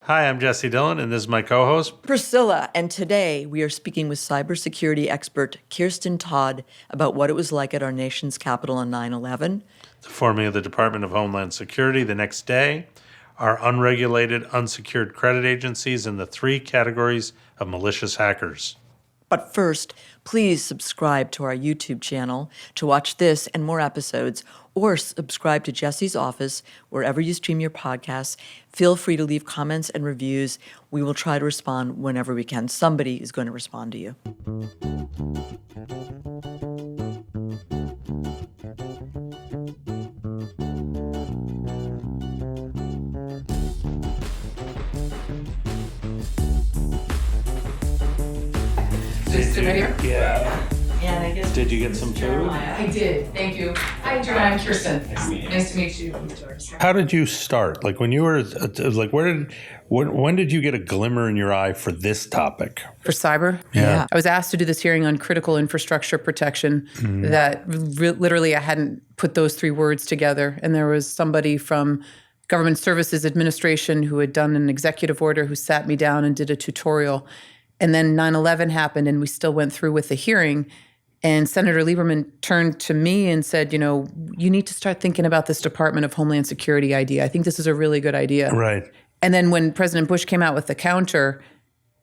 Hi, I'm Jesse Dillon, and this is my co-host, Priscilla, and today we are speaking with cybersecurity expert Kiersten Todt about what it was like at our nation's capital on 9/11. the forming of the Department of Homeland Security the next day, our unregulated, unsecured credit agencies, and the three categories of malicious hackers. But first, please subscribe to our YouTube channel to watch this and more episodes, or subscribe to Jesse's Office wherever you stream your podcasts. Feel free to leave comments and reviews. We will try to respond whenever we can. Somebody is going to respond to you. Just sit right here? Yeah. And I guess Did you get some food? I did, thank you. Hi, Jeremiah, I'm Kiersten. Nice to meet you. How did you start? Like when you were, like when did you get a glimmer in your eye for this topic? For cyber? Yeah. I was asked to do this hearing on critical infrastructure protection that literally I hadn't put those three words together. And there was somebody from Government Services Administration who had done an executive order who sat me down and did a tutorial. And then 9/11 happened and we still went through with the hearing. And Senator Lieberman turned to me and said, you know, you need to start thinking about this Department of Homeland Security idea. I think this is a really good idea. Right. And then when President Bush came out with the counter,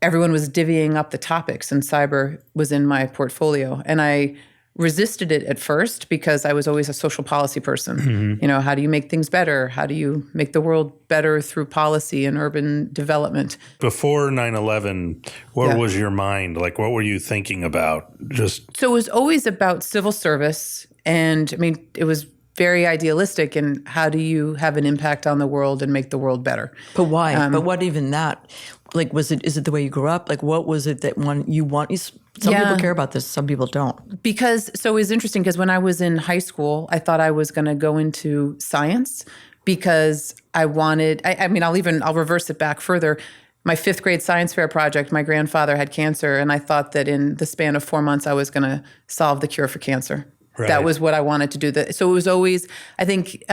everyone was divvying up the topics and cyber was in my portfolio. And I resisted it at first because I was always a social policy person. Mm-hmm. You know, how do you make things better? How do you make the world better through policy and urban development? Before 9/11, what was your mind? Like, what were you thinking about? So it was always about civil service. And I mean, it was very idealistic. And how do you have an impact on the world and make the world better? But why? But what even that? Like, is it the way you grew up? Like, what was it that you want? Some people care about this, some people don't. Because, so it was interesting because when I was in high school, I thought I was going to go into science because I wanted, I'll reverse it back further. My 5th grade science fair project, my grandfather had cancer, and I thought that in the span of 4 months, I was going to solve the cure for cancer. Right. That was what I wanted to do. So it was always, I think,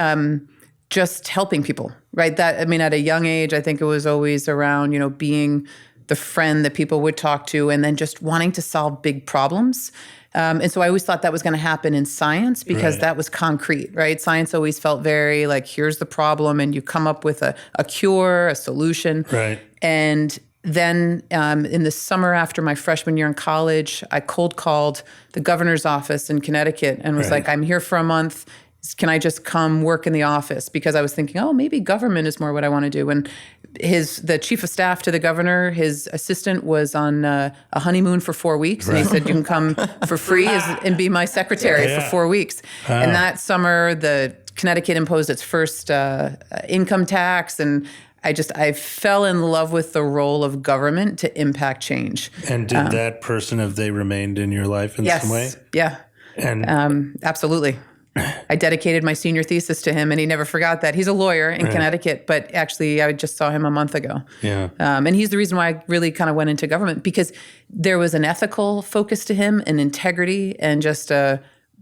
just helping people, right? At a young age, I think it was always around, you know, being the friend that people would talk to and then just wanting to solve big problems. And so I always thought that was going to happen in science because that was concrete, right? Science always felt very like, here's the problem and you come up with a cure, a solution. Right. And then in the summer after my freshman year in college, I cold called the governor's office in Connecticut and was like, I'm here for a month. Can I just come work in the office? Because I was thinking, oh, maybe government is more what I want to do. And the chief of staff to the governor, his assistant was on a honeymoon for 4 weeks. And he said, you can come for free and be my secretary for 4 weeks. And that summer, the Connecticut imposed its first income tax. And I fell in love with the role of government to impact change. And did that person, have they remained in your life in some way? Yeah. And absolutely. I dedicated my senior thesis to him, and he never forgot that. He's a lawyer in Connecticut, but actually I just saw him a month ago. Yeah. And he's the reason why I really kind of went into government, because there was an ethical focus to him, an integrity, and just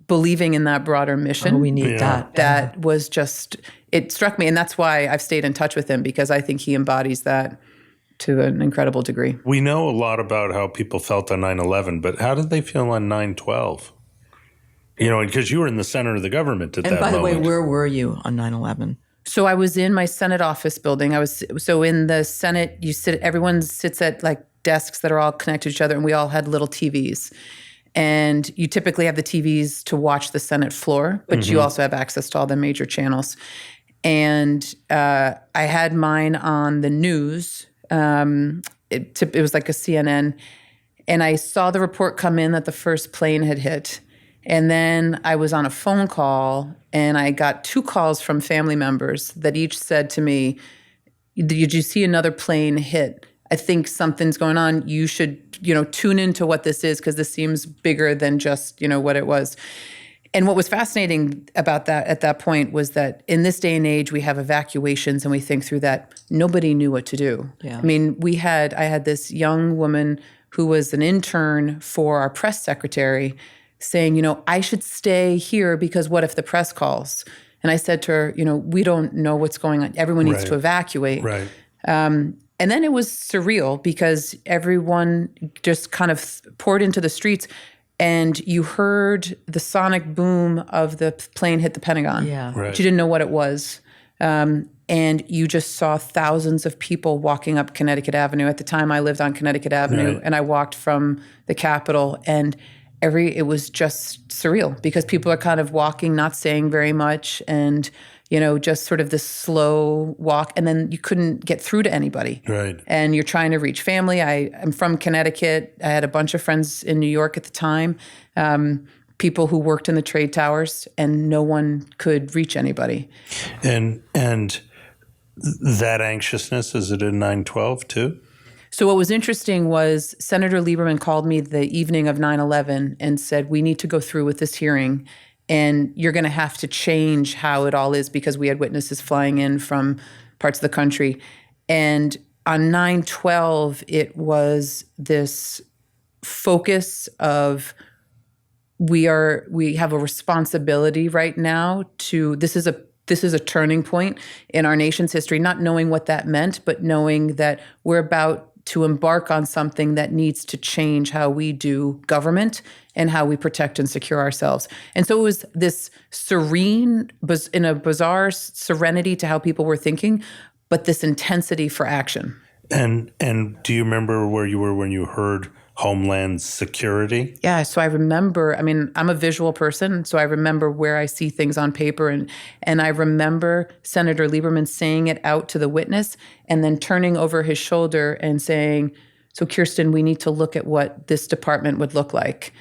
believing in that broader mission. Oh, we need that. That was just, it struck me, and that's why I've stayed in touch with him, because I think he embodies that to an incredible degree. We know a lot about how people felt on 9/11, but how did they feel on 9/12? You know, because you were in the center of the government at that moment. And by the way, where were you on 9/11? So I was in my Senate office building. So in the Senate, everyone sits at like desks that are all connected to each other, and we all had little TVs. And you typically have the TVs to watch the Senate floor, but you also have access to all the major channels. And I had mine on the news. It was like a CNN. And I saw the report come in that the first plane had hit. And then I was on a phone call, and I got 2 calls from family members that each said to me, did you see another plane hit? I think something's going on. You should, tune into what this is, because this seems bigger than just, what it was. And what was fascinating about that at that point was that in this day and age, we have evacuations and we think through that. Nobody knew what to do. Yeah. I mean, I had this young woman who was an intern for our press secretary saying, I should stay here because what if the press calls? And I said to her, we don't know what's going on. Everyone needs to evacuate. Right. And And then it was surreal because everyone just kind of poured into the streets, and you heard the sonic boom of the plane hit the Pentagon. Yeah. Right. But you didn't know what it was. And you just saw thousands of people walking up Connecticut Avenue. At the time, I lived on Connecticut Avenue, Right. and I walked from the Capitol, and it was just surreal because people are kind of walking, not saying very much, and just sort of this slow walk, and then you couldn't get through to anybody. Right. And you're trying to reach family. I'm from Connecticut. I had a bunch of friends in New York at the time, people who worked in the trade towers, and no one could reach anybody. And that anxiousness, is it in 9/12 too? So what was interesting was Senator Lieberman called me the evening of 9/11 and said, we need to go through with this hearing, and you're going to have to change how it all is, because we had witnesses flying in from parts of the country. And on 9/12, it was this focus of we have a responsibility right now to, this is a turning point in our nation's history, not knowing what that meant, but knowing that we're about to embark on something that needs to change how we do government and how we protect and secure ourselves. And so it was this serene, in a bizarre serenity to how people were thinking, but this intensity for action. And do you remember where you were when you heard Homeland Security? Yeah, so I remember, I'm a visual person, so I remember where I see things on paper, and I remember Senator Lieberman saying it out to the witness and then turning over his shoulder and saying, so Kiersten, we need to look at what this department would look like.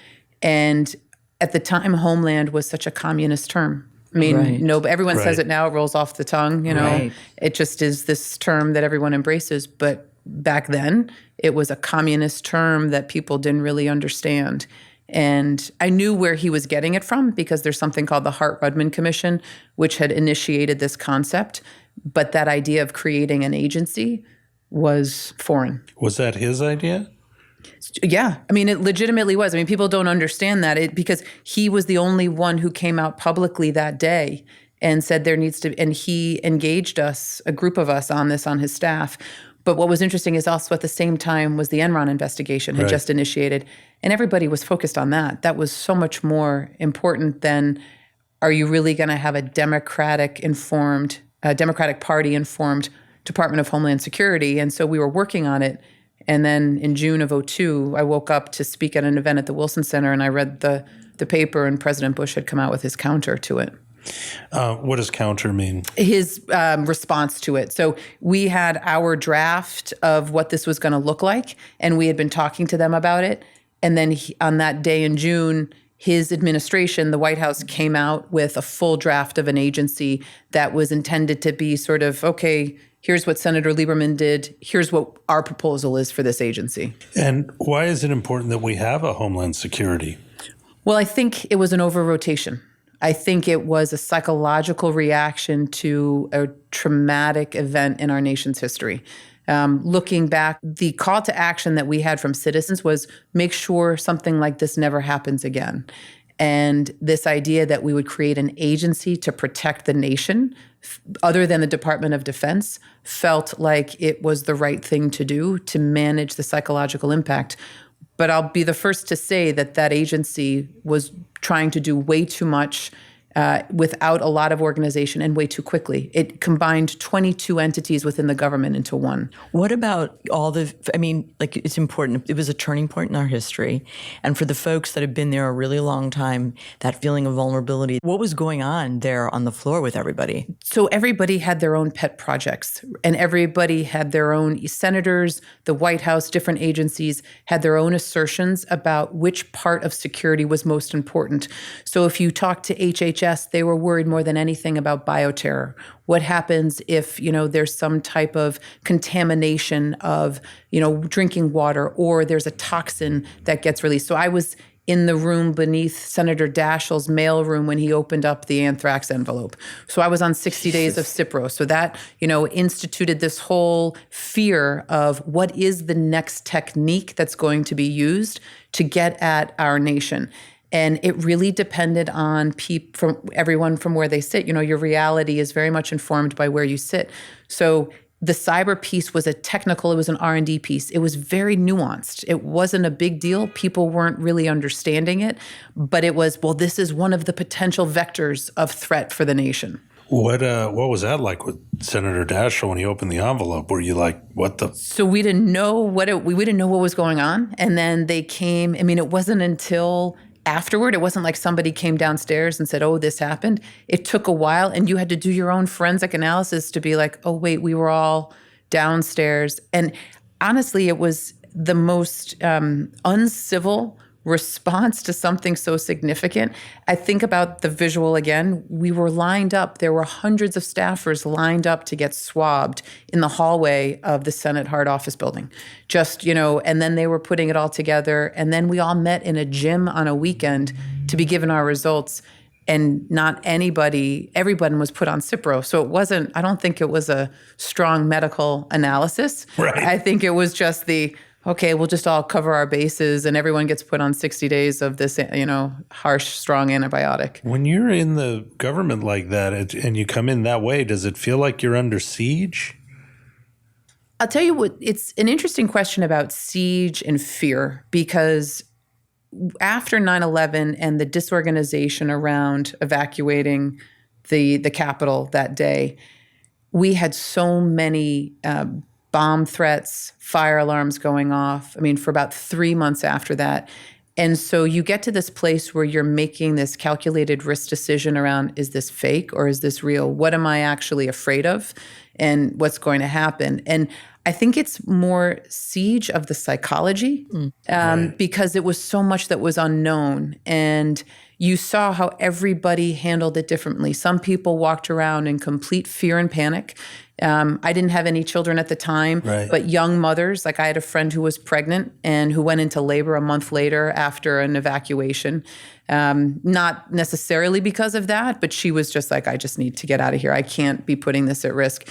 And at the time, Homeland was such a communist term. Right. No, everyone says Right. it now, it rolls off the tongue, Right. It just is this term that everyone embraces, but back then, it was a communist term that people didn't really understand. And I knew where he was getting it from because there's something called the Hart-Rudman Commission, which had initiated this concept. But that idea of creating an agency was foreign. Was that his idea? Yeah. It legitimately was. People don't understand that because he was the only one who came out publicly that day and said there needs to, and he engaged us, a group of us on this on his staff. But what was interesting is also at the same time was the Enron investigation had Right. just initiated, and everybody was focused on that. That was so much more important than, are you really going to have a Democratic Party informed Department of Homeland Security? And so we were working on it. And then in June of 2002, I woke up to speak at an event at the Wilson Center, and I read the paper, and President Bush had come out with his counter to it. What does counter mean? His response to it. So we had our draft of what this was going to look like, and we had been talking to them about it. And then on that day in June, his administration, the White House, came out with a full draft of an agency that was intended to be sort of, okay, here's what Senator Lieberman did. Here's what our proposal is for this agency. And why is it important that we have a Homeland Security? Well, I think it was an over-rotation. I think it was a psychological reaction to a traumatic event in our nation's history. Looking back, the call to action that we had from citizens was make sure something like this never happens again. And this idea that we would create an agency to protect the nation, other than the Department of Defense, felt like it was the right thing to do to manage the psychological impact. But I'll be the first to say that that agency was trying to do way too much without a lot of organization and way too quickly. It combined 22 entities within the government into one. What about it's important. It was a turning point in our history. And for the folks that have been there a really long time, that feeling of vulnerability, what was going on there on the floor with everybody? So everybody had their own pet projects, and everybody had their own senators, the White House, different agencies had their own assertions about which part of security was most important. So if you talk to HHS, they were worried more than anything about bioterror. What happens if, there's some type of contamination of, drinking water, or there's a toxin that gets released. So I was in the room beneath Senator Daschle's mail room when he opened up the anthrax envelope. So I was on 60 days of CIPRO. So that, instituted this whole fear of what is the next technique that's going to be used to get at our nation. And it really depended on everyone from where they sit. Your reality is very much informed by where you sit. So the cyber piece was it was an R&D piece. It was very nuanced. It wasn't a big deal. People weren't really understanding it, but it was, well, this is one of the potential vectors of threat for the nation. What was that like with Senator Daschle when he opened the envelope? Were you like, what the? So we didn't know we didn't know what was going on. And then they came, I mean, it wasn't until afterward, it wasn't like somebody came downstairs and said, oh, this happened. It took a while, and you had to do your own forensic analysis to be like, oh, wait, we were all downstairs. And honestly, it was the most uncivil response to something so significant. I think about the visual again. We were lined up. There were hundreds of staffers lined up to get swabbed in the hallway of the Senate Hard Office building. Just, and then they were putting it all together. And then we all met in a gym on a weekend to be given our results. And not everyone was put on Cipro. So I don't think it was a strong medical analysis. Right. I think it was just okay, we'll just all cover our bases and everyone gets put on 60 days of this, harsh, strong antibiotic. When you're in the government like that and you come in that way, does it feel like you're under siege? I'll tell you what, it's an interesting question about siege and fear, because after 9/11 and the disorganization around evacuating the Capitol that day, we had so many bomb threats, fire alarms going off, for about 3 months after that. And so you get to this place where you're making this calculated risk decision around, is this fake or is this real? What am I actually afraid of? And what's going to happen? And I think it's more siege of the psychology because it was so much that was unknown. And you saw how everybody handled it differently. Some people walked around in complete fear and panic. I didn't have any children at the time, but young mothers, like I had a friend who was pregnant and who went into labor a month later after an evacuation. Not necessarily because of that, but she was just like, I just need to get out of here. I can't be putting this at risk.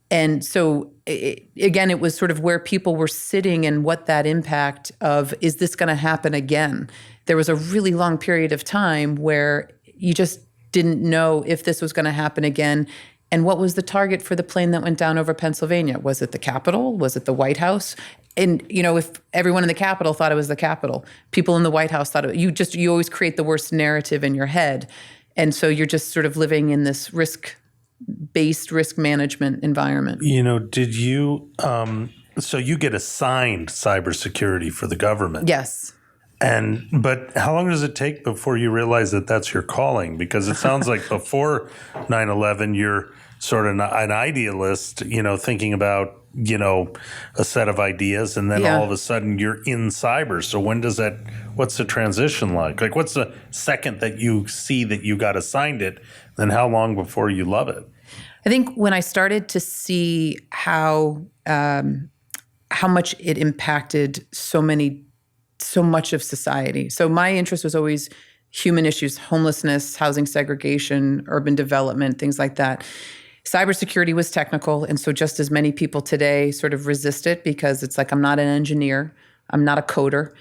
And so, again, it was sort of where people were sitting and what that impact of, is this going to happen again? There was a really long period of time where you just didn't know if this was going to happen again. And what was the target for the plane that went down over Pennsylvania? Was it the Capitol? Was it the White House? And, if everyone in the Capitol thought it was the Capitol, people in the White House thought you always create the worst narrative in your head. And so you're just sort of living in this risk-based risk management environment. Did you, so you get assigned cybersecurity for the government? Yes. But how long does it take before you realize that that's your calling? Because it sounds like before 9/11, you're sort of an idealist, thinking about, a set of ideas, and then all of a sudden you're in cyber. So what's the transition like? Like, what's the second that you see that you got assigned it, then how long before you love it? I think when I started to see how much it impacted so much of society. So my interest was always human issues, homelessness, housing segregation, urban development, things like that. Cybersecurity was technical, and so just as many people today sort of resist it because it's like, I'm not an engineer, I'm not a coder.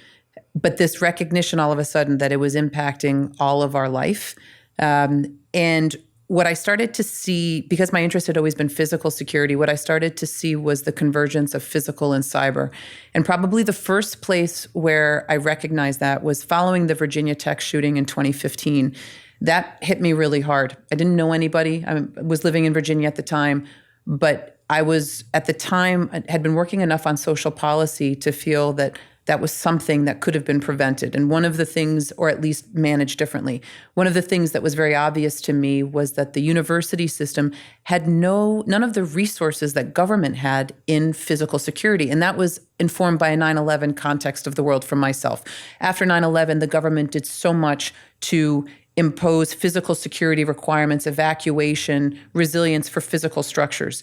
But this recognition all of a sudden that it was impacting all of our life. And what I started to see, because my interest had always been physical security, what I started to see was the convergence of physical and cyber. And probably the first place where I recognized that was following the Virginia Tech shooting in 2015. That hit me really hard. I didn't know anybody. I was living in Virginia at the time, but I was, at the time, had been working enough on social policy to feel that that was something that could have been prevented. And one of the things, or at least managed differently, one of the things that was very obvious to me was that the university system had none of the resources that government had in physical security. And that was informed by a 9/11 context of the world for myself. After 9/11, the government did so much to impose physical security requirements, evacuation, resilience for physical structures.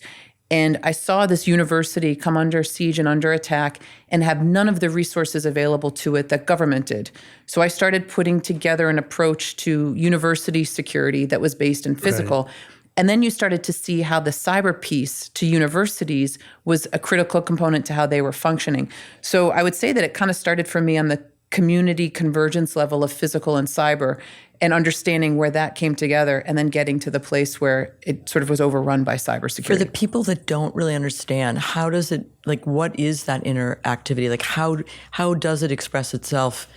And I saw this university come under siege and under attack and have none of the resources available to it that government did. So I started putting together an approach to university security that was based in physical. Right. And then you started to see how the cyber piece to universities was a critical component to how they were functioning. So I would say that it kind of started for me on the community convergence level of physical and cyber, and understanding where that came together, and then getting to the place where it sort of was overrun by cybersecurity. For the people that don't really understand, how does it, like, what is that interactivity? Like, how does it express itself?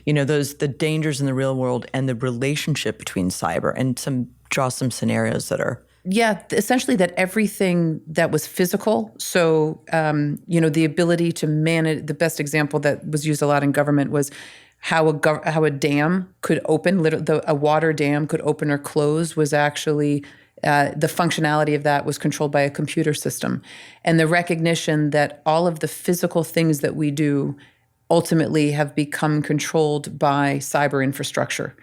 You know, the dangers in the real world and the relationship between cyber, and draw some scenarios that are. Yeah, essentially that everything that was physical, so, the ability to manage, the best example that was used a lot in government was how a dam could open, a water dam could open or close was actually, the functionality of that was controlled by a computer system. And the recognition that all of the physical things that we do ultimately have become controlled by cyber infrastructure.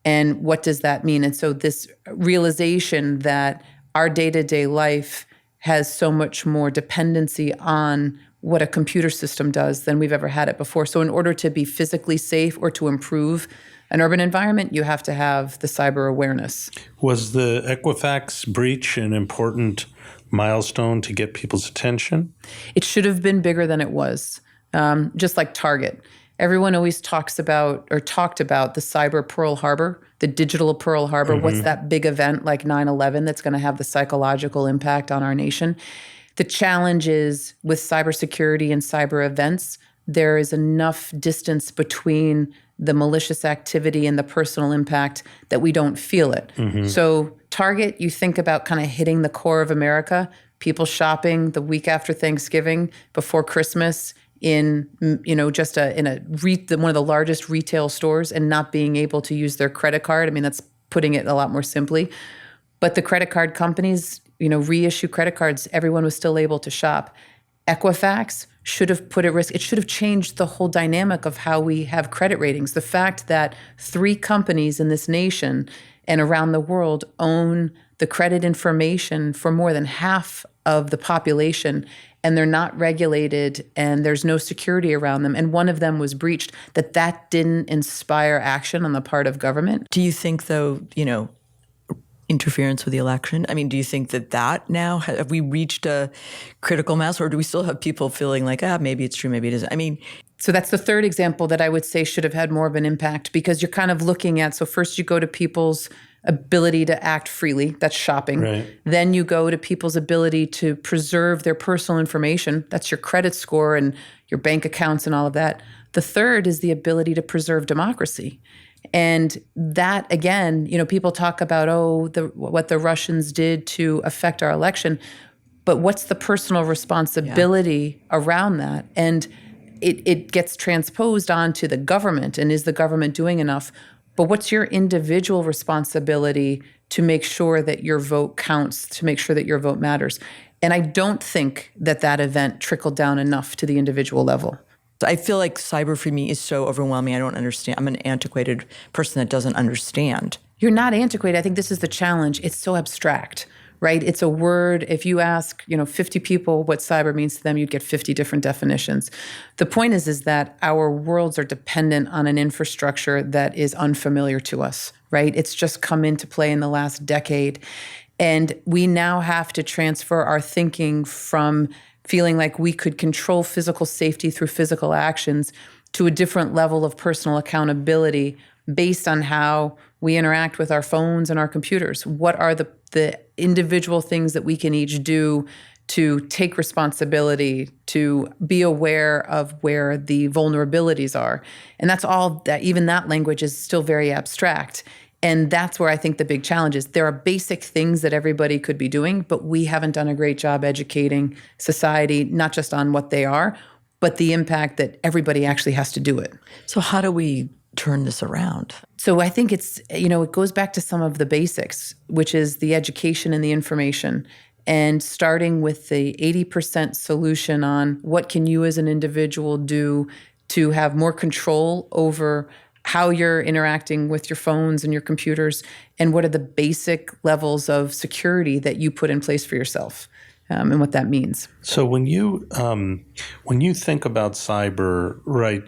And what does that mean? And so this realization that our day-to-day life has so much more dependency on what a computer system does than we've ever had it before. So in order to be physically safe or to improve an urban environment, you have to have the cyber awareness. Was the Equifax breach an important milestone to get people's attention? It should have been bigger than it was, just like Target. Everyone always talked about the cyber Pearl Harbor, the digital Pearl Harbor. Mm-hmm. What's that big event like 9/11 that's going to have the psychological impact on our nation? The challenge is with cybersecurity and cyber events, there is enough distance between the malicious activity and the personal impact that we don't feel it. Mm-hmm. So Target, you think about kind of hitting the core of America, people shopping the week after Thanksgiving, before Christmas, in one of the largest retail stores, and not being able to use their credit card. I mean, that's putting it a lot more simply. But the credit card companies, reissue credit cards, everyone was still able to shop. Equifax should have put at risk, it should have changed the whole dynamic of how we have credit ratings. The fact that 3 companies in this nation and around the world own the credit information for more than half of the population, and they're not regulated, and there's no security around them, and one of them was breached, that didn't inspire action on the part of government. Do you think, though, interference with the election? I mean, do you think that now, have we reached a critical mass, or do we still have people feeling like, maybe it's true, maybe it isn't? I mean, so that's the third example that I would say should have had more of an impact, because you're kind of looking at, so first you go to people's ability to act freely, that's shopping. Right. Then you go to people's ability to preserve their personal information, that's your credit score and your bank accounts and all of that. The third is the ability to preserve democracy. And that, again, people talk about, what the Russians did to affect our election, but what's the personal responsibility around that? And it gets transposed onto the government, and is the government doing enough? But what's your individual responsibility to make sure that your vote counts, to make sure that your vote matters? And I don't think that event trickled down enough to the individual level. I feel like cyber for me is so overwhelming. I don't understand. I'm an antiquated person that doesn't understand. You're not antiquated. I think this is the challenge. It's so abstract, right? It's a word. If you ask, 50 people what cyber means to them, you'd get 50 different definitions. The point is that our worlds are dependent on an infrastructure that is unfamiliar to us, right? It's just come into play in the last decade. And we now have to transfer our thinking from feeling like we could control physical safety through physical actions to a different level of personal accountability based on how we interact with our phones and our computers. What are the individual things that we can each do to take responsibility, to be aware of where the vulnerabilities are? And that's all that, even that language is still very abstract. And that's where I think the big challenge is. There are basic things that everybody could be doing, but we haven't done a great job educating society, not just on what they are, but the impact that everybody actually has to do it. So how do we turn this around? So I think it's, it goes back to some of the basics, which is the education and the information, and starting with the 80% solution on what can you as an individual do to have more control over how you're interacting with your phones and your computers, and what are the basic levels of security that you put in place for yourself, and what that means. So when you think about cyber, right,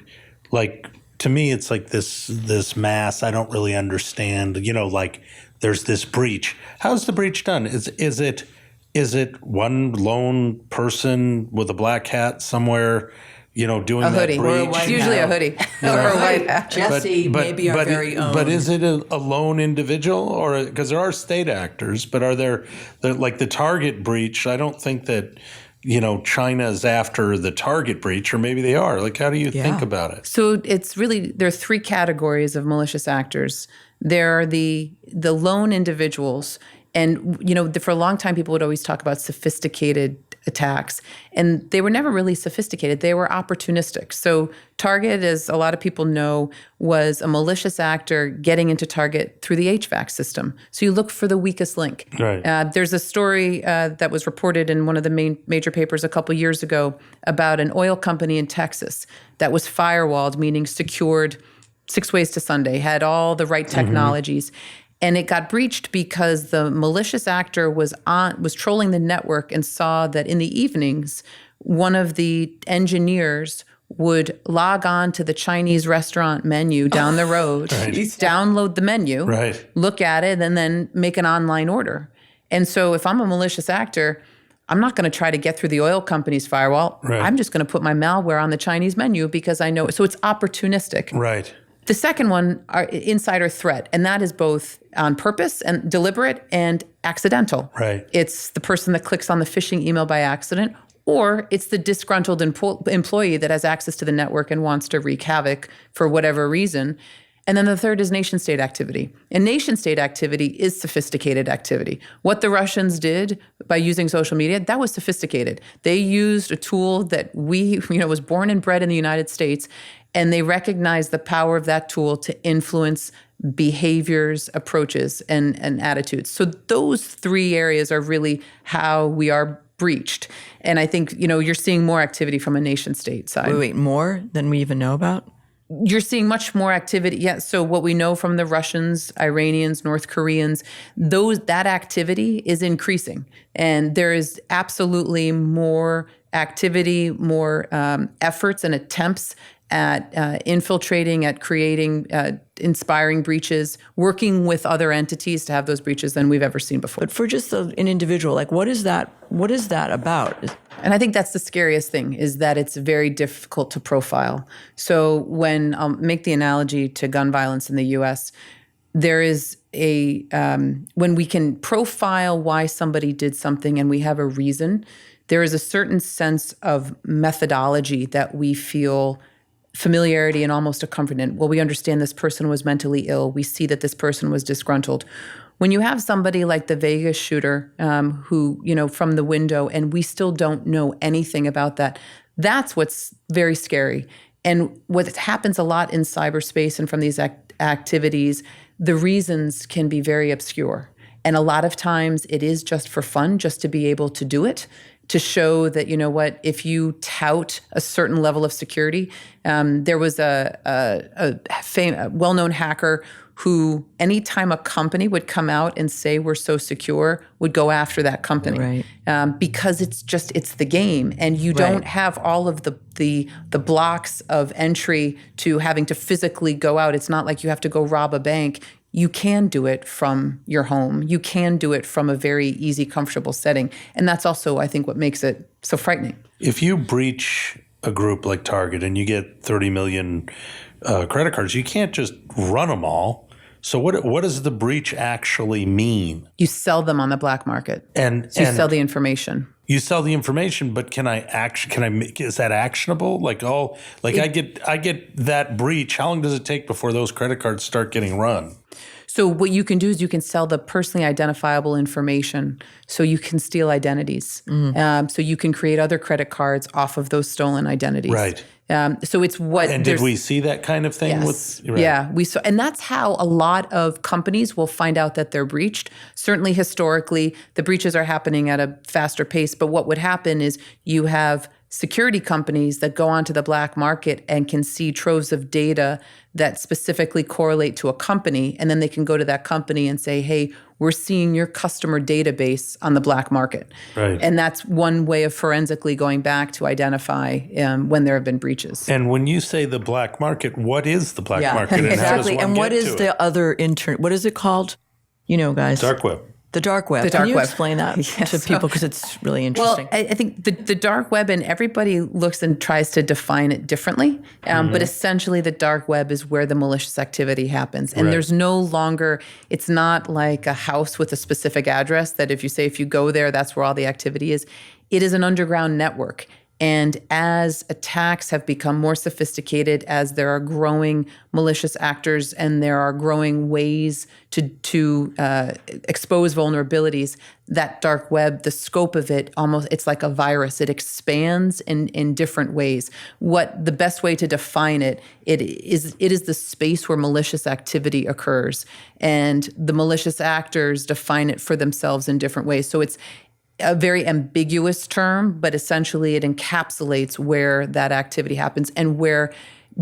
like, to me, it's like this mass I don't really understand. Like, there's this breach. How's the breach done? Is it one lone person with a black hat somewhere, doing A that hoodie. breach. Or a white It's usually a hoodie or a white hat. Jesse, maybe our very own. But is it a lone individual, or because there are state actors? But are there like the Target breach? I don't think that China's after the Target breach, or maybe they are. Like, how do you think about it? So it's really, there are three categories of malicious actors. There are the lone individuals, and for a long time people would always talk about sophisticated attacks, and they were never really sophisticated. They were opportunistic. So Target, as a lot of people know, was a malicious actor getting into Target through the HVAC system. So you look for the weakest link. Right. There's a story that was reported in one of the major papers a couple years ago about an oil company in Texas that was firewalled, meaning secured 6 ways to Sunday, had all the right technologies. And it got breached because the malicious actor was trolling the network and saw that in the evenings, one of the engineers would log on to the Chinese restaurant menu down the road, download the menu, look at it, and then make an online order. And so if I'm a malicious actor, I'm not going to try to get through the oil company's firewall. I'm just going to put my malware on the Chinese menu because I know it. So it's opportunistic. Right. The second one are insider threat, and that is both on purpose and deliberate and accidental. Right. It's the person that clicks on the phishing email by accident, or it's the disgruntled employee that has access to the network and wants to wreak havoc for whatever reason. And then the third is nation-state activity. And nation-state activity is sophisticated activity. What the Russians did by using social media, that was sophisticated. They used a tool that was born and bred in the United States, and they recognized the power of that tool to influence behaviors, approaches, and attitudes. So those three areas are really how we are breached. And I think, you're seeing more activity from a nation-state side. Wait, more than we even know about? You're seeing much more activity. Yeah. So what we know from the Russians, Iranians, North Koreans, that activity is increasing. And there is absolutely more activity, more efforts and attempts at infiltrating, at creating, inspiring breaches, working with other entities to have those breaches than we've ever seen before. But for just an individual, like what is that about? And I think that's the scariest thing, is that it's very difficult to profile. So when I'll make the analogy to gun violence in the U.S., there is when we can profile why somebody did something and we have a reason, there is a certain sense of methodology that we feel familiarity and almost a comfort in. Well, we understand this person was mentally ill. We see that this person was disgruntled. When you have somebody like the Vegas shooter who, from the window, and we still don't know anything about that, that's what's very scary. And what happens a lot in cyberspace and from these activities, the reasons can be very obscure. And a lot of times it is just for fun, just to be able to do it, to show that, if you tout a certain level of security, there was a well-known hacker who, anytime a company would come out and say we're so secure, would go after that company. Right. Because it's the game, and you don't have all of the blocks of entry to having to physically go out. It's not like you have to go rob a bank. You can do it from your home. You can do it from a very easy, comfortable setting. And that's also, I think, what makes it so frightening. If you breach a group like Target and you get 30 million credit cards, you can't just run them all. So what does the breach actually mean? You sell them on the black market. And you sell the information. You sell the information, but is that actionable? I get that breach. How long does it take before those credit cards start getting run? So what you can do is you can sell the personally identifiable information, so you can steal identities. So you can create other credit cards off of those stolen identities. Right. So it's what. And did we see that kind of thing? Yes. Yeah, we saw, and that's how a lot of companies will find out that they're breached. Certainly, historically, the breaches are happening at a faster pace. But what would happen is you have security companies that go onto the black market and can see troves of data that specifically correlate to a company, and then they can go to that company and say, hey, we're seeing your customer database on the black market. Right. And that's one way of forensically going back to identify when there have been breaches. And when you say the black market, what is the black market? And exactly. How does one and what get is to the it? other what is it called? Guys. Dark web. The dark web. The dark Can you web. explain that to so- people? Because it's really Well, interesting. I think the dark web, and everybody looks and tries to define it differently, but essentially the dark web is where the malicious activity happens. And Right. there's no longer, it's not like a house with a specific address that if you go there, that's where all the activity is. It is an underground network. And as attacks have become more sophisticated, as there are growing malicious actors and there are growing ways to expose vulnerabilities, that dark web, the scope of it, it's like a virus. It expands in different ways. The best way to define it is the space where malicious activity occurs. And the malicious actors define it for themselves in different ways. So it's a very ambiguous term, but essentially it encapsulates where that activity happens and where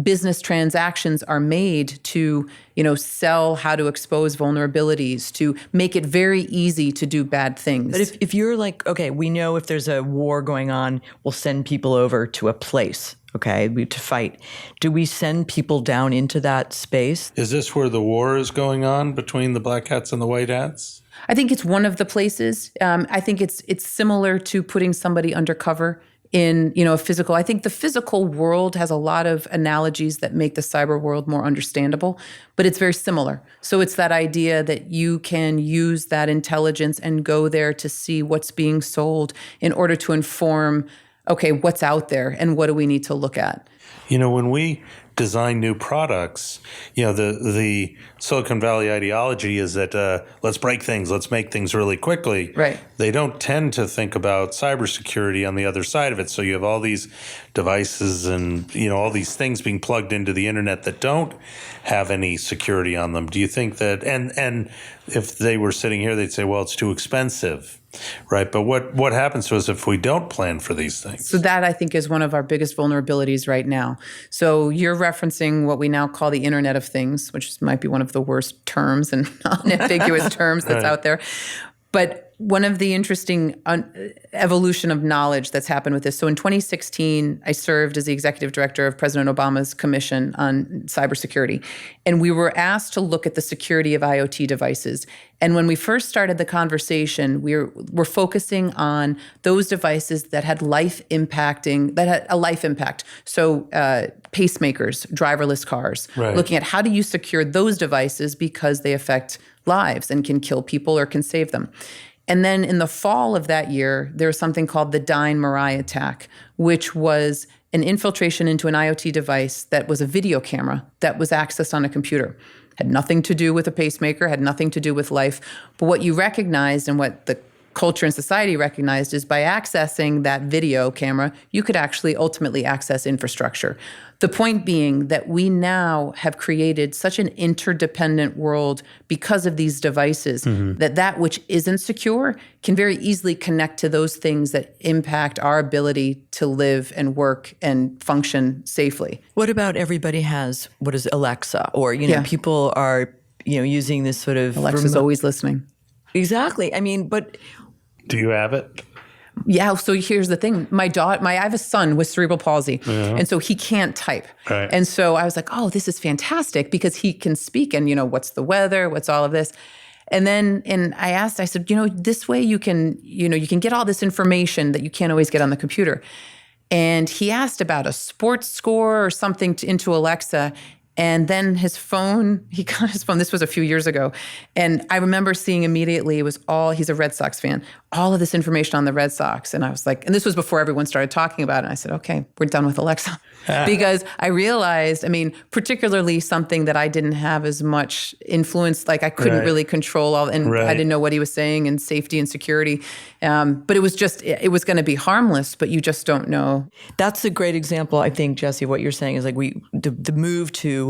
business transactions are made to, sell how to expose vulnerabilities, to make it very easy to do bad things. But if you're like, okay, we know if there's a war going on, we'll send people over to a place, okay, to fight. Do we send people down into that space? Is this where the war is going on between the black hats and the white hats? I think it's one of the places. I think it's similar to putting somebody undercover in, a physical. I think the physical world has a lot of analogies that make the cyber world more understandable, but it's very similar. So it's that idea that you can use that intelligence and go there to see what's being sold in order to inform, okay, what's out there and what do we need to look at? When we design new products, the Silicon Valley ideology is that let's break things, let's make things really quickly. Right. They don't tend to think about cybersecurity on the other side of it. So you have all these devices and all these things being plugged into the internet that don't have any security on them. Do you think that and if they were sitting here, they'd say, well, it's too expensive. Right. But what happens to us if we don't plan for these things? So that, I think, is one of our biggest vulnerabilities right now. So you're referencing what we now call the Internet of Things, which might be one of the worst terms and unambiguous terms that's out there. But one of the interesting evolution of knowledge that's happened with this. So in 2016, I served as the executive director of President Obama's Commission on Cybersecurity. And we were asked to look at the security of IoT devices. And when we first started the conversation, we're focusing on those devices that had a life impact. So pacemakers, driverless cars, looking at how do you secure those devices because they affect lives and can kill people or can save them. And then in the fall of that year, there was something called the Dine Mirai attack, which was an infiltration into an IoT device that was a video camera that was accessed on a computer. Had nothing to do with a pacemaker, had nothing to do with life. But what you recognized and what the culture and society recognized is by accessing that video camera, you could actually ultimately access infrastructure. The point being that we now have created such an interdependent world because of these devices that which isn't secure can very easily connect to those things that impact our ability to live and work and function safely. What about everybody has, what is Alexa? Or, people are, using this sort of... Alexa's always listening. Exactly. I mean, but... Do you have it? Yeah, so here's the thing. I have a son with cerebral palsy, and so he can't type. Right. And so I was like, oh, this is fantastic because he can speak and, what's the weather, what's all of this. And I said, this way you can get all this information that you can't always get on the computer. And he asked about a sports score or something into Alexa. And then he got his phone, this was a few years ago. And I remember seeing immediately, he's a Red Sox fan, all of this information on the Red Sox. And I was like, and this was before everyone started talking about it. And I said, okay, we're done with Alexa. Because I realized, particularly something that I didn't have as much influence, like I couldn't really control I didn't know what he was saying in safety and security. But it was going to be harmless, but you just don't know. That's a great example, I think, Jesse, what you're saying is like the move to,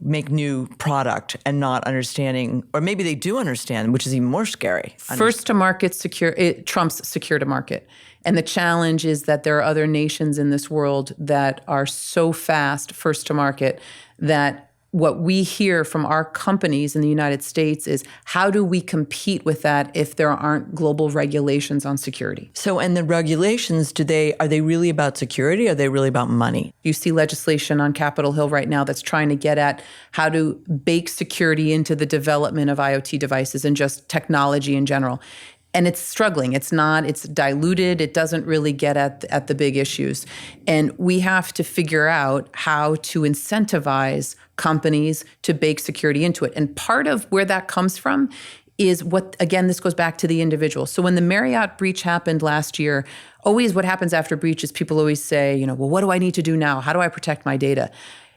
make new product and not understanding, or maybe they do understand, which is even more scary. First to market it trumps secure to market. And the challenge is that there are other nations in this world that are so fast first to market that what we hear from our companies in the United States is, how do we compete with that if there aren't global regulations on security? So, and the regulations, are they really about security? Or are they really about money? You see legislation on Capitol Hill right now that's trying to get at how to bake security into the development of IoT devices and just technology in general. And it's struggling. It's diluted. It doesn't really get at the big issues. And we have to figure out how to incentivize companies to bake security into it. And part of where that comes from is this goes back to the individual. So when the Marriott breach happened last year, always what happens after breaches, people always say, well, what do I need to do now? How do I protect my data?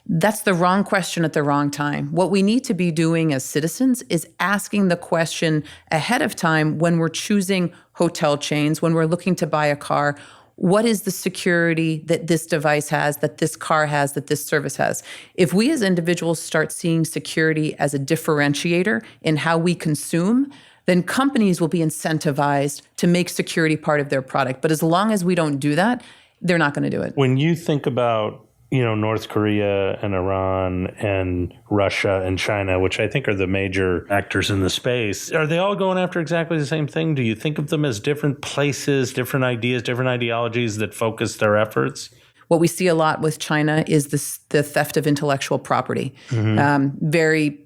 That's the wrong question at the wrong time. What we need to be doing as citizens is asking the question ahead of time when we're choosing hotel chains, when we're looking to buy a car, what is the security that this device has, that this car has, that this service has? If we as individuals start seeing security as a differentiator in how we consume, then companies will be incentivized to make security part of their product. But as long as we don't do that, they're not going to do it. When you think about North Korea and Iran and Russia and China, which I think are the major actors in the space, are they all going after exactly the same thing? Do you think of them as different places, different ideas, different ideologies that focus their efforts? What we see a lot with China is the theft of intellectual property. The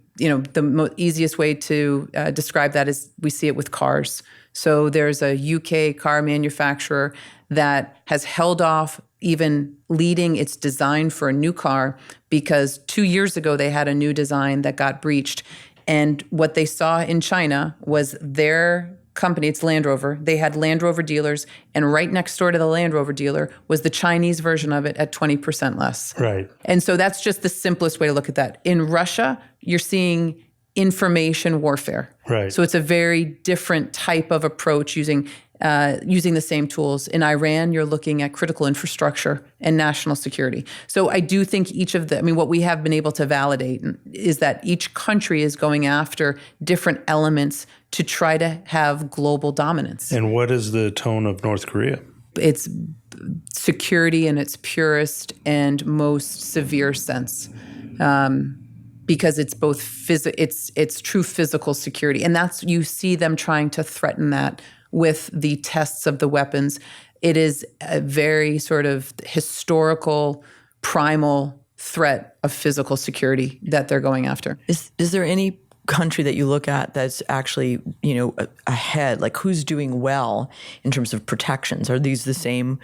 easiest way to describe that is we see it with cars. So there's a UK car manufacturer that has held off even leading its design for a new car because 2 years ago they had a new design that got breached. And what they saw in China was their company, it's Land Rover, they had Land Rover dealers, and right next door to the Land Rover dealer was the Chinese version of it at 20% less. Right. And so that's just the simplest way to look at that. In Russia, you're seeing information warfare. Right. So it's a very different type of approach using the same tools. In Iran, you're looking at critical infrastructure and national security. So I do think what we have been able to validate is that each country is going after different elements to try to have global dominance. And what is the tone of North Korea? It's security in its purest and most severe sense. Because it's both it's true physical security. And you see them trying to threaten that with the tests of the weapons. It is a very sort of historical, primal threat of physical security that they're going after. Is there any country that you look at that's actually, ahead? Like, who's doing well in terms of protections? Are these the same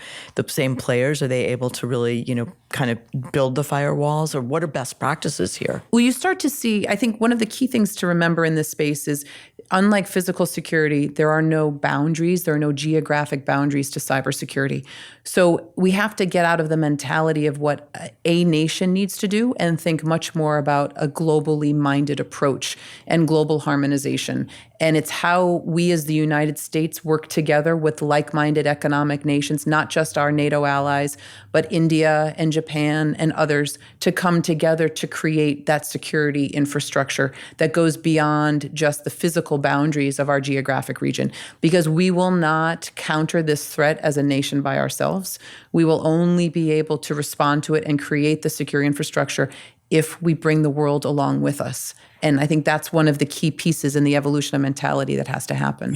players? Are they able to really, kind of build the firewalls? Or what are best practices here? Well, you start to see, I think one of the key things to remember in this space is, unlike physical security, there are no boundaries, there are no geographic boundaries to cybersecurity. So we have to get out of the mentality of what a nation needs to do and think much more about a globally minded approach and global harmonization. And it's how we as the United States work together with like-minded economic nations, not just our NATO allies, but India and Japan and others, to come together to create that security infrastructure that goes beyond just the physical boundaries of our geographic region. Because we will not counter this threat as a nation by ourselves. We will only be able to respond to it and create the secure infrastructure if we bring the world along with us. And I think that's one of the key pieces in the evolution of mentality that has to happen.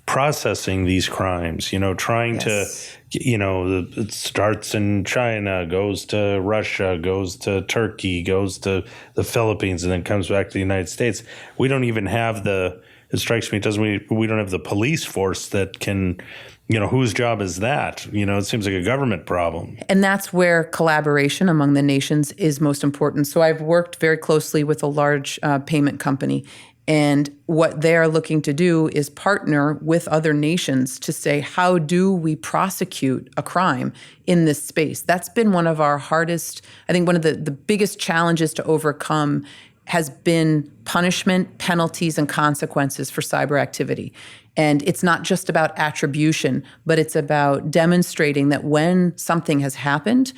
Processing these crimes, trying Yes. to, it starts in China, goes to Russia, goes to Turkey, goes to the Philippines, and then comes back to the United States. We don't even have it strikes me, we don't have the police force that can, whose job is that? It seems like a government problem. And that's where collaboration among the nations is most important. So I've worked very closely with a large payment company. And what they're looking to do is partner with other nations to say, how do we prosecute a crime in this space? That's been one of our hardest, I think one of the biggest challenges to overcome has been punishment, penalties, and consequences for cyber activity. And it's not just about attribution, but it's about demonstrating that when something has happened,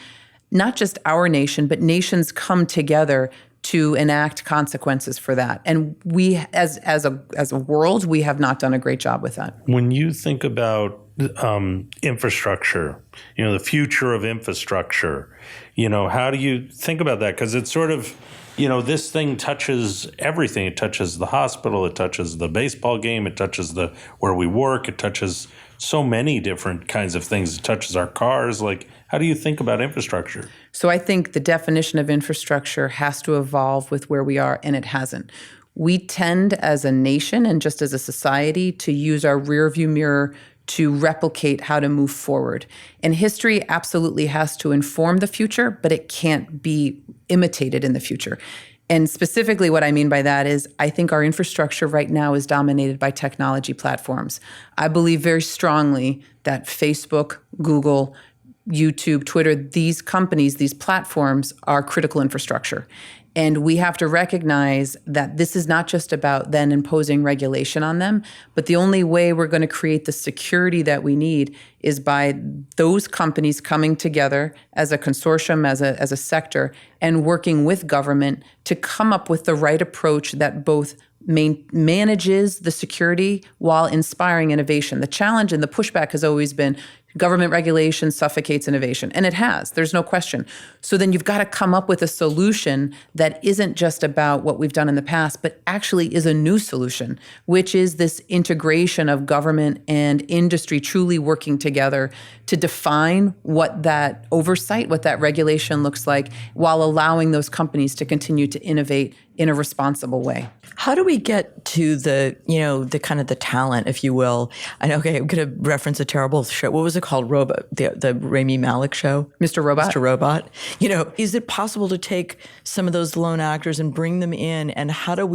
not just our nation, but nations come together to enact consequences for that. And we, as a world, we have not done a great job with that. When you think about infrastructure, the future of infrastructure. How do you think about that? Because it's sort of, this thing touches everything. It touches the hospital. It touches the baseball game. It touches where we work. It touches so many different kinds of things. It touches our cars. Like, how do you think about infrastructure? So I think the definition of infrastructure has to evolve with where we are, and it hasn't. We tend as a nation and just as a society to use our rearview mirror to replicate how to move forward. And history absolutely has to inform the future, but it can't be imitated in the future. And specifically what I mean by that is I think our infrastructure right now is dominated by technology platforms. I believe very strongly that Facebook, Google, YouTube, Twitter, these companies, these platforms are critical infrastructure. And we have to recognize that this is not just about then imposing regulation on them, but the only way we're going to create the security that we need is by those companies coming together as a consortium, as a sector, and working with government to come up with the right approach that both manages the security while inspiring innovation. The challenge and the pushback has always been government regulation suffocates innovation. And it has, there's no question. So then you've got to come up with a solution that isn't just about what we've done in the past, but actually is a new solution, which is this integration of government and industry truly working together to define what that oversight, what that regulation looks like, while allowing those companies to continue to innovate in a responsible way. How do we get to the kind of the talent, if you will? I know, okay, I'm going to reference a terrible show. What was it called? The Rami Malek show? Mr. Robot? Mr. Robot. Is it possible to take some of those lone actors and bring them in? And how do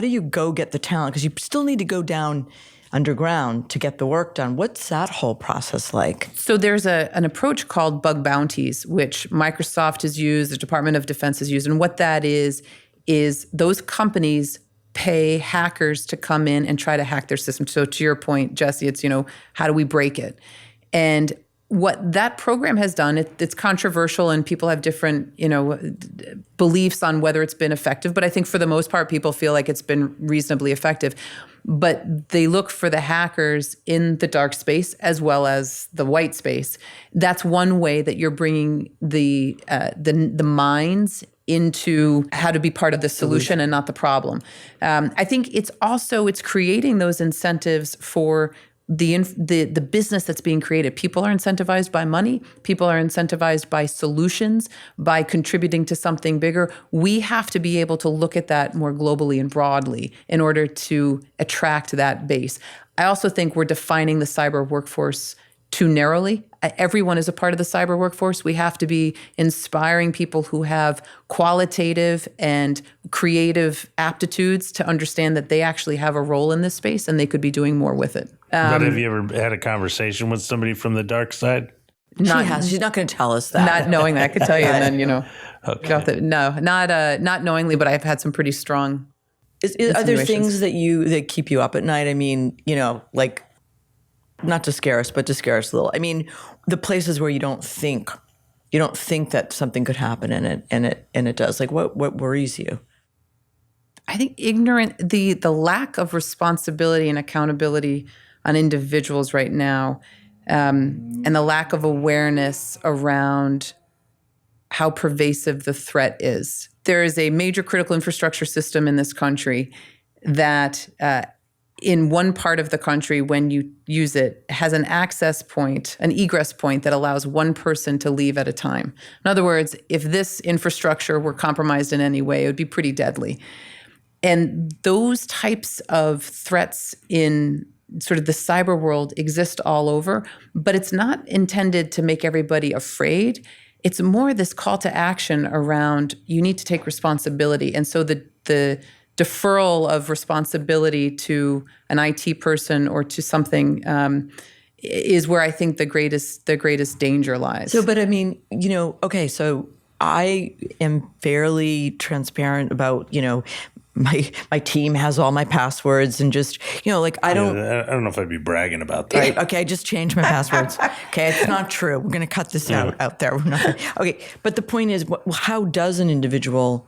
you go get the talent? Because you still need to go down underground to get the work done. What's that whole process like? So there's an approach called bug bounties, which Microsoft has used, the Department of Defense has used. And what that is those companies pay hackers to come in and try to hack their system. So to your point, Jesse, it's, how do we break it? And what that program has done, it's controversial and people have different, beliefs on whether it's been effective. But I think for the most part, people feel like it's been reasonably effective. But they look for the hackers in the dark space as well as the white space. That's one way that you're bringing the minds into how to be part of the solution and not the problem. I think it's creating those incentives for the business that's being created. People are incentivized by money. People are incentivized by solutions, by contributing to something bigger. We have to be able to look at that more globally and broadly in order to attract that base. I also think we're defining the cyber workforce too narrowly. Everyone is a part of the cyber workforce. We have to be inspiring people who have qualitative and creative aptitues to understand that they actually have a role in this space and they could be doing more with it. But have you ever had a conversation with somebody from the dark side? She has. She's not going to tell us that. Not knowing that. I could tell you, and then, Okay. not knowingly, but I've had some pretty strong Are there things that keep you up at night? I mean, like, not to scare us, but to scare us a little. I mean, the places where you don't think that something could happen and it does. Like, what worries you? I think the lack of responsibility and accountability on individuals right now, and the lack of awareness around how pervasive the threat is. There is a major critical infrastructure system in this country that in one part of the country, when you use it, has an access point, an egress point that allows one person to leave at a time. In other words, if this infrastructure were compromised in any way, it would be pretty deadly. And those types of threats in sort of the cyber world exist all over, but it's not intended to make everybody afraid. It's more this call to action around you need to take responsibility. And so the deferral of responsibility to an IT person or to something is where I think the greatest danger lies. So, but I mean, okay, so I am fairly transparent about, my team has all my passwords and just, I don't know if I'd be bragging about that. Right. Okay, I just changed my passwords. Okay, it's not true. We're going to cut this out there. We're not, okay, but the point is, how does an individual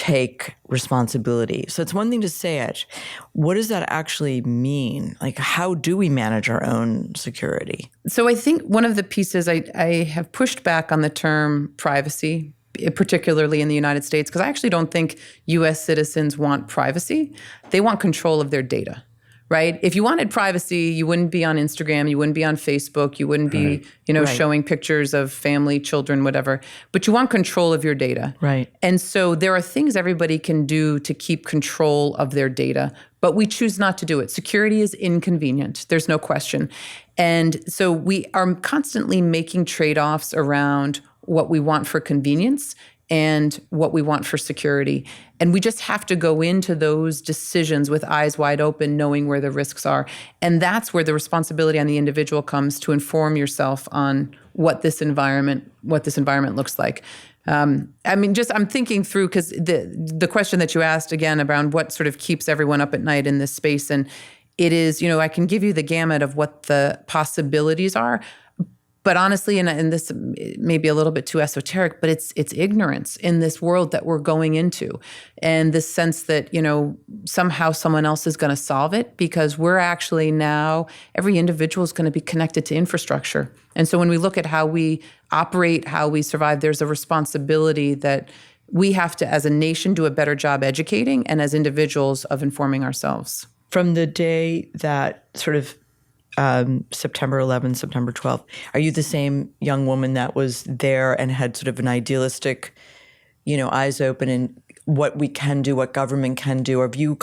take responsibility. So it's one thing to say it. What does that actually mean? Like, how do we manage our own security? So I think one of the pieces I have pushed back on the term privacy, particularly in the United States, because I actually don't think U.S. citizens want privacy. They want control of their data, right? If you wanted privacy, you wouldn't be on Instagram, you wouldn't be on Facebook, you wouldn't be, showing pictures of family, children, whatever. But you want control of your data. Right. And so there are things everybody can do to keep control of their data, but we choose not to do it. Security is inconvenient. There's no question. And so we are constantly making trade-offs around what we want for convenience and what we want for security. And we just have to go into those decisions with eyes wide open, knowing where the risks are. And that's where the responsibility on the individual comes to inform yourself on what this environment looks like. I'm thinking through, because the question that you asked again around what sort of keeps everyone up at night in this space, and it is, I can give you the gamut of what the possibilities are. But honestly, and this may be a little bit too esoteric, but it's ignorance in this world that we're going into, and this sense that, somehow someone else is going to solve it, because we're actually now, every individual is going to be connected to infrastructure. And so when we look at how we operate, how we survive, there's a responsibility that we have to, as a nation, do a better job educating, and as individuals of informing ourselves. From the day that sort of September 11th, September 12th, are you the same young woman that was there and had sort of an idealistic, eyes open in what we can do, what government can do? Or have you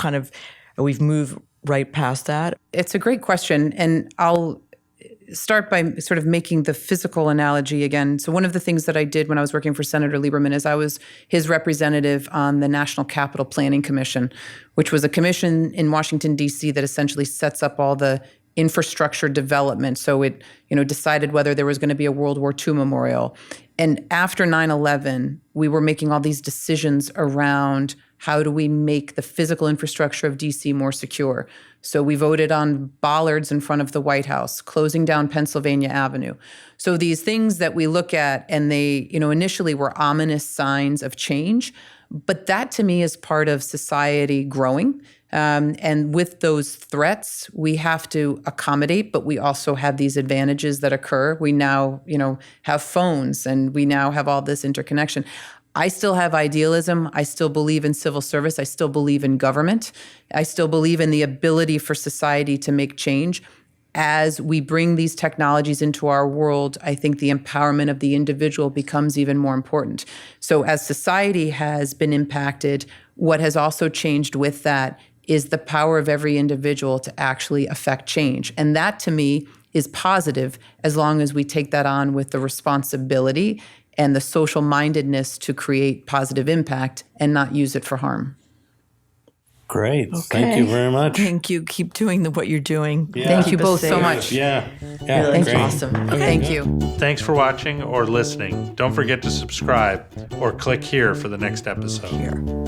we've moved right past that? It's a great question. And I'll start by sort of making the physical analogy again. So one of the things that I did when I was working for Senator Lieberman is I was his representative on the National Capital Planning Commission, which was a commission in Washington, D.C. that essentially sets up all the infrastructure development. So it, decided whether there was going to be a World War II memorial. And after 9/11, we were making all these decisions around how do we make the physical infrastructure of DC more secure. So we voted on bollards in front of the White House, closing down Pennsylvania Avenue. So these things that we look at, and they, initially were ominous signs of change, but that to me is part of society growing. And with those threats, we have to accommodate, but we also have these advantages that occur. We now, have phones, and we now have all this interconnection. I still have idealism. I still believe in civil service. I still believe in government. I still believe in the ability for society to make change. As we bring these technologies into our world, I think the empowerment of the individual becomes even more important. So as society has been impacted, what has also changed with that is the power of every individual to actually affect change. And that, to me, is positive as long as we take that on with the responsibility and the social mindedness to create positive impact and not use it for harm. Great. Okay. Thank you very much. Thank you. Keep doing what you're doing. Yeah. Thank you both so much. Yeah. Really Great. awesome. Okay. Thank you. Thanks for watching or listening. Don't forget to subscribe or click here for the next episode. Here.